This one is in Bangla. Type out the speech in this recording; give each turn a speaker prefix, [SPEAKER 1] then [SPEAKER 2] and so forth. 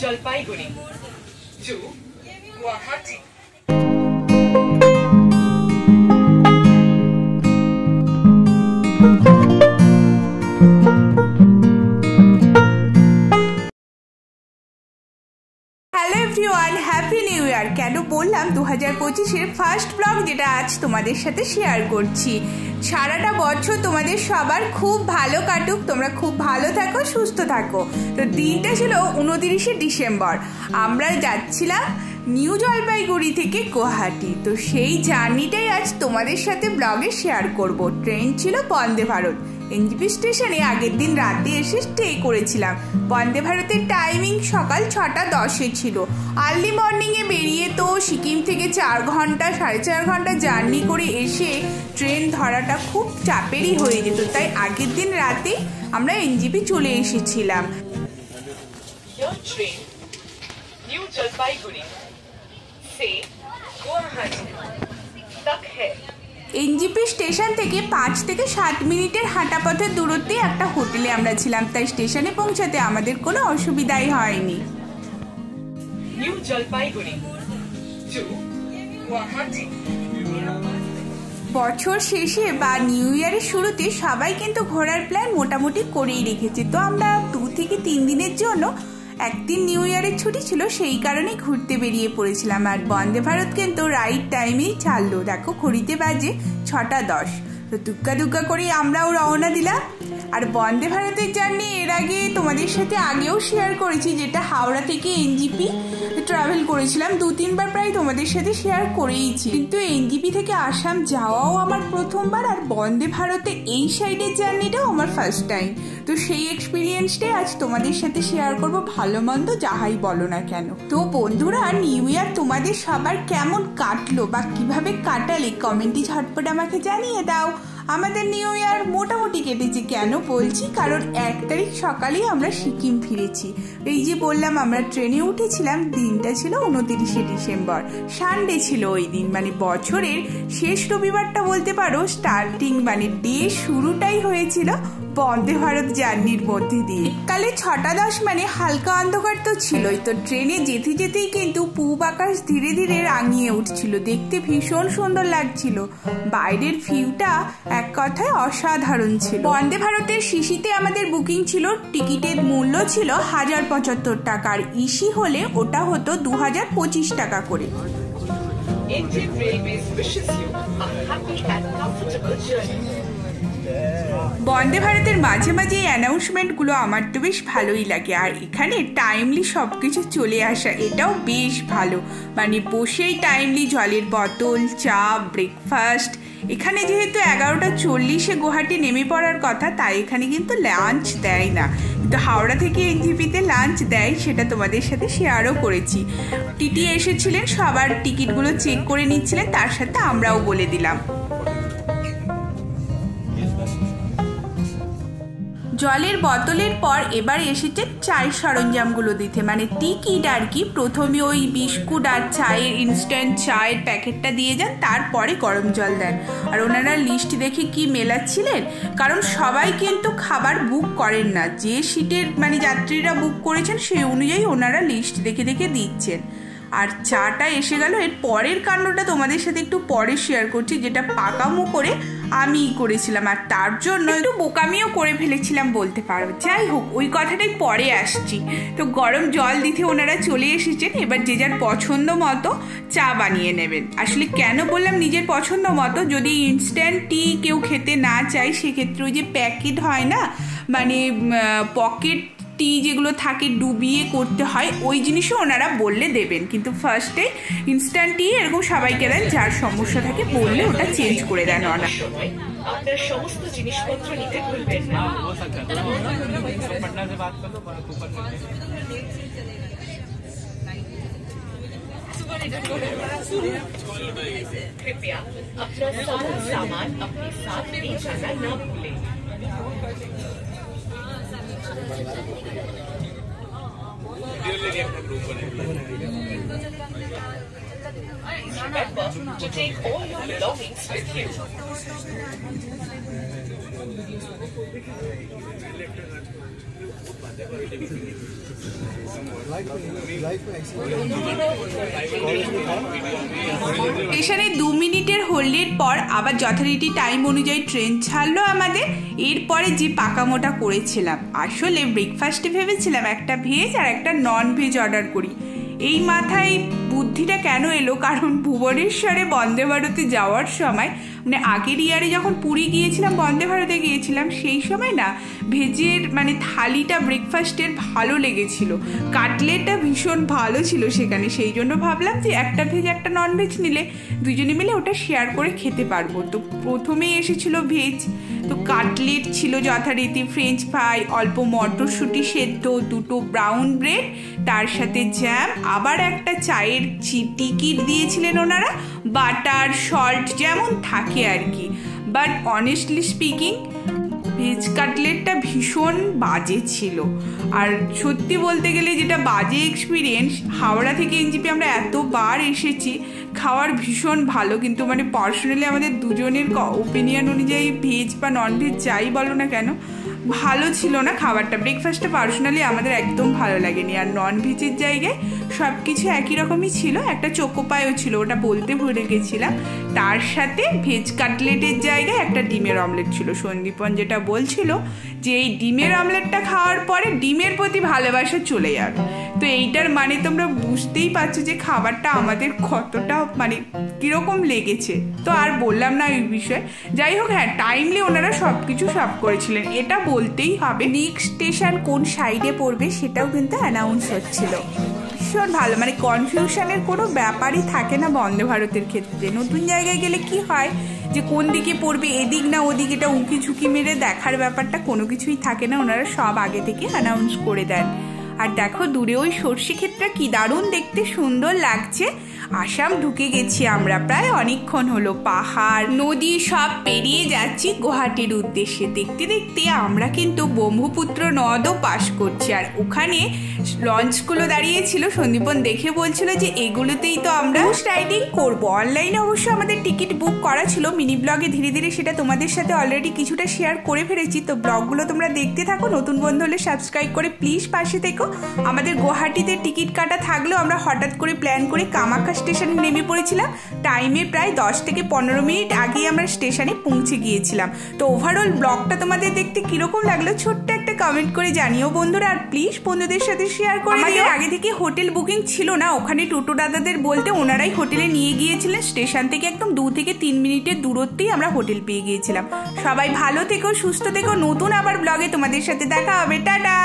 [SPEAKER 1] Jalpaiguri to Guwahati.
[SPEAKER 2] Hello everyone, happy new year. কেন বললাম 2025-এর ফার্স্ট ব্লগ, যেটা আজ তোমাদের সাথে শেয়ার করছি। সারাটা বছর তোমাদের সবার খুব ভালো কাটুক, তোমরা খুব ভালো থাকো, সুস্থ থাকো। তো দিনটা ছিল 29শে ডিসেম্বর। আমরা যাচ্ছিলাম নিউ জলপাইগুড়ি থেকে গুয়াহাটি। তো সেই জার্নিটাই আজ তোমাদের সাথে ব্লগে শেয়ার করব। ট্রেন ছিল বন্দে ভারত। এনজিপি স্টেশনে আগের দিন রাতে এসে স্টে করেছিলাম। বন্দে ভারতের টাইমিং সকাল 6:10 ছিল। আর্লি মর্নিংয়ে বেরিয়ে তো সিকিম থেকে 4 ঘন্টা 4.5 ঘন্টা জার্নি করে এসে ট্রেন ধরাটা খুব চাপেরই হয়ে যেত। তাই আগের দিন রাতে আমরা এনজিপি চলে এসেছিলাম।
[SPEAKER 1] New Jalpaiguri से गुवाहाटी तक है।
[SPEAKER 2] এনজিপি স্টেশন থেকে 5 থেকে 7 মিনিটের হাঁটা পথের দূরত্বে একটা হোটেলে আমরা ছিলাম, তাই স্টেশনে পৌঁছাতে আমাদের কোনো অসুবিধাই হয়নি।
[SPEAKER 1] New Jalpaiguri to Guwahati.
[SPEAKER 2] বছর শেষে বা নিউ ইয়ারের শুরুতে সবাই কিন্তু ঘোরার প্ল্যান মোটামুটি করেই রেখেছে। তো আমরা 2 থেকে 3 দিনের জন্য, একদিন নিউ ইয়ারের ছুটি ছিল, সেই কারণে ঘুরতে বেরিয়ে পড়েছিলাম। আর বন্দে ভারত কিন্তু রাইট টাইমেই ছাড়লো। দেখো ঘড়িতে বাজে 6:10। তো দুগ্গা করে আমরাও রওনা দিলাম। আর বন্দে ভারতের জার্নি এর আগে তোমাদের সাথে আগেও শেয়ার করেছি, যেটা হাওড়া থেকে এনজিপি ট্রাভেল করেছিলাম। 2-3 বার প্রায় তোমাদের সাথে শেয়ার করেইছি। কিন্তু এনজিপি থেকে আসাম যাওয়াও আমার প্রথমবার, আর বন্দে ভারতে এই সাইডের জার্নিটাও আমার ফার্স্ট টাইম। তো সেই এক্সপিরিয়েন্সটাই আজ তোমাদের সাথে শেয়ার করব, ভালো মন্দ যাহাই বলো না কেন। তো বন্ধুরা, নিউ ইয়ার তোমাদের সবার কেমন কাটলো বা কিভাবে কাটালে কমেন্টে ঝটপট আমাকে জানিয়ে দাও। আমাদের নিউ ইয়ার মোটামুটি কেটেছে। কেন বলছি, কারণ 1 তারিখ সকালেই আমরা সিকিম ফিরেছি। এই যে বললাম আমরা ট্রেনে উঠেছিলাম, দিনটা ছিল 29শে ডিসেম্বর, সানডে ছিল ওই দিন। মানে বছরের শেষ রবিবারটা বলতে পারো। স্টার্টিং মানে ডে শুরুটাই হয়েছিল বন্দে ভারত জার্নির মধ্যে দিয়ে। কালে 6:10 মানে হালকা অন্ধকার তো ছিলই। তো ট্রেনে যেতে যেতেই কিন্তু পূব আকাশ ধীরে ধীরে রাঙিয়ে উঠছিল। দেখতে ভীষণ সুন্দর লাগছিল। বাইরের ভিউটা এক কথায় অসাধারণ ছিল। বন্দে ভারতের শিশিতে আমাদের বুকিং ছিল। টিকিটের মূল্য ছিল 1075 টাকা, আর ইসি হলে ওটা হতো 2025 টাকা করে।
[SPEAKER 1] Indian Railways wishes you a happy and comfortable journey.
[SPEAKER 2] বন্দে ভারতের মাঝে মাঝে এই অ্যানাউন্সমেন্টগুলো আমার তো বেশ ভালোই লাগে। আর এখানে টাইমলি সব কিছু চলে আসা, এটাও বেশ ভালো। মানে বসেই টাইমলি জলের বোতল, চা, ব্রেকফাস্ট। এখানে যেহেতু 11:40-এ গুয়াহাটি নেমে পড়ার কথা, তাই এখানে কিন্তু লাঞ্চ দেয় না। কিন্তু হাওড়া থেকে এনজিপিতে লাঞ্চ দেয়, সেটা তোমাদের সাথে শেয়ারও করেছি। টিটি এসেছিলেন, সবার টিকিটগুলো চেক করে নিচ্ছিলেন, তার সাথে আমরাও বলে দিলাম। জলের বোতলের পর এবার এসেছে চায়ের সরঞ্জামগুলো দিতে, মানে টিকিট আর কি। প্রথমে ওই বিস্কুট আর চায়ের ইনস্ট্যান্ট চায়ের প্যাকেটটা দিয়ে যান, তারপরে গরম জল দেন। আর ওনারা লিস্ট দেখে কি মেলাচ্ছিলেন, কারণ সবাই কিন্তু খাবার বুক করেন না। যে সিটের মানে যাত্রীরা বুক করেছেন সেই অনুযায়ী ওনারা লিস্ট দেখে দেখে দিচ্ছেন। আর চাটা এসে গেল। এর পরের কাণ্ডটা তোমাদের সাথে একটু পরে শেয়ার করছি, যেটা পাকামো করে আমিই করেছিলাম, আর তার জন্য একটু বোকামিও করে ফেলেছিলাম বলতে পারো। যাই হোক, ওই কথাটাই পরে আসছি। তো গরম জল দিতে ওনারা চলে এসেছেন। এবার যে যার পছন্দ মতো চা বানিয়ে নেবেন। আসলে কেন বললাম নিজের পছন্দ মতো, যদি ইনস্ট্যান্ট টি কেউ খেতে না চায়, সেক্ষেত্রে ওই যে প্যাকেট হয় না, মানে পকেট টি যেগুলো থাকে ডুবিয়ে করতে হয়, ওই জিনিসও ওনারা বললে দেবেন। কিন্তু ফার্স্টে ইনস্ট্যান্ট টি এরকম সবাইকে দেন, যার সমস্যা থাকে বললে ওটা চেঞ্জ করে দেন ওনারা।
[SPEAKER 1] আপনার সমস্ত জিনিসপত্র নিতে ভুলবেন না। कृपया अपना सारा सामान अपने साथ ले जाना ना भूलें। Please remember to take all your belongings with you.
[SPEAKER 2] স্টেশনে 2 মিনিটের হোল্ডের পর আবার যথারীতি টাইম অনুযায়ী ট্রেন ছাড়লো আমাদের। এরপরে যে পাকামোটা করেছিলাম, আসলে ব্রেকফাস্টে ভেবেছিলাম একটা ভেজ আর একটা নন ভেজ অর্ডার করি। এই মাথায় বুদ্ধিটা কেন এলো, কারণ ভুবনেশ্বরে বন্দে ভারতে যাওয়ার সময়, মানে আগের ইয়ারে যখন পুরী গিয়েছিলাম, বন্দে ভারতে গিয়েছিলাম, সেই সময় না ভেজের মানে থালিটা ব্রেকফাস্টের ভালো লেগেছিল, কাটলেটটা ভীষণ ভালো ছিল সেখানে। সেই জন্য ভাবলাম যে একটা ভেজ একটা নন ভেজ নিলে দুজনে মিলে ওটা শেয়ার করে খেতে পারবো। তো প্রথমেই এসেছিল ভেজ, তো কাটলেট ছিল যথারীতি, ফ্রেঞ্চ ফ্রাই, অল্প মটরশুঁটি সেদ্ধ, 2টো ব্রাউন ব্রেড, তার সাথে জ্যাম, আবার একটা চায়ের টিকিট দিয়েছিলেন ওনারা, বাটার সল্ট যেমন থাকে আর কি। বাট অনেস্টলি স্পিকিং ভেজ কাটলেটটা ভীষণ বাজে ছিল। আর সত্যি বলতে গেলে যেটা বাজে এক্সপিরিয়েন্স, হাওড়া থেকে এনজিপি আমরা এতবার এসেছি, খাওয়ার ভীষণ ভালো, কিন্তু মানে পার্সোনালি আমাদের দুজনের ওপিনিয়ন অনুযায়ী ভেজ বা নন ভেজ যাই বলো না কেন ভালো ছিল না খাবারটা। ব্রেকফাস্টটা পার্সোনালি আমাদের একদম ভালো লাগেনি। আর নন ভেজের জায়গায় সব কিছু একই রকমই ছিল, একটা চোকোপাইও ছিল, ওটা বলতে ভুলে গেছিলাম। তার সাথে ভেজ কাটলেটের জায়গায় একটা ডিমের অমলেট ছিল। সন্দীপন যেটা বলছিল যে এই ডিমের অমলেটটা খাওয়ার পরে ডিমের প্রতি ভালোবাসা চলে যাবে। তো এইটার মানে তোমরা বুঝতেই পারছো যে খাবারটা আমাদের কতটা মানে কীরকম লেগেছে। তো আর বললাম না এই বিষয়ে। যাই হোক, হ্যাঁ টাইমলি ওনারা সব কিছু সার্ভ করেছিলেন, এটা বলতেই হবে। নেক্সট স্টেশন কোন সাইডে পড়বে সেটাও কিন্তু অ্যানাউন্স হচ্ছিল। ভীষণ ভালো, মানে কনফিউশনের কোনো ব্যাপারই থাকে না বন্দে ভারতের ক্ষেত্রে। নতুন জায়গায় গেলে কি হয় যে কোন দিকে পড়বে, এদিক না ওদিক, এটা উঁকি ঝুঁকি মেরে দেখার ব্যাপারটা কোনো কিছুই থাকে না, ওনারা সব আগে থেকে অ্যানাউন্স করে দেন। আর দেখো দূরে ওই সর্ষে ক্ষেতটা কি দারুণ দেখতে সুন্দর লাগছে। আসাম ঢুকে গেছি আমরা, প্রায় অনেকক্ষণ হলো। পাহাড় নদী সব পেরিয়ে যাচ্ছি গুয়াহাটির উদ্দেশ্যে। দেখতে দেখতে আমরা কিন্তু ব্রহ্মপুত্র নদও পাস করছি। আর ওখানে লঞ্চগুলো দাঁড়িয়েছিল, সন্দীপন দেখে বলছিল যে এগুলোতেই তো আমরা রাইডিং করবো। অনলাইনে অবশ্য আমাদের টিকিট বুক করা ছিল। মিনি ব্লগে ধীরে ধীরে সেটা তোমাদের সাথে অলরেডি কিছুটা শেয়ার করে ফেলেছি। তো ব্লগগুলো তোমরা দেখতে থাকো, নতুন বন্ধু হলে সাবস্ক্রাইব করে প্লিজ পাশে থেকো। আমাদের গুয়াহাটিতে টিকিট কাটা থাকলেও আমরা হঠাৎ করে প্ল্যান করে কামাখ্যা স্টেশনে নেমে পড়েছিলাম। টাইমে প্রায় 10 থেকে 15 মিনিট আগেই আমরা স্টেশনে পৌঁছে গিয়েছিলাম। তো ওভারঅল ব্লগটা তোমাদের দেখতে কিরকম লাগলো ছোট্ট একটা কমেন্ট করে জানিও বন্ধুরা। আর প্লিজ বন্ধুদের সাথে শেয়ার করে দিও। আগে থেকে হোটেল বুকিং ছিল না, ওখানে টোটো দাদাদের বলতে ওনারাই হোটেলে নিয়ে গিয়েছিলেন। স্টেশন থেকে একদম 2 থেকে 3 মিনিটের দূরত্বেই আমরা হোটেল পেয়ে গিয়েছিলাম। সবাই ভালো থেকো, সুস্থ থেকো। নতুন আবার ব্লগে তোমাদের সাথে দেখা হবে। টাটা।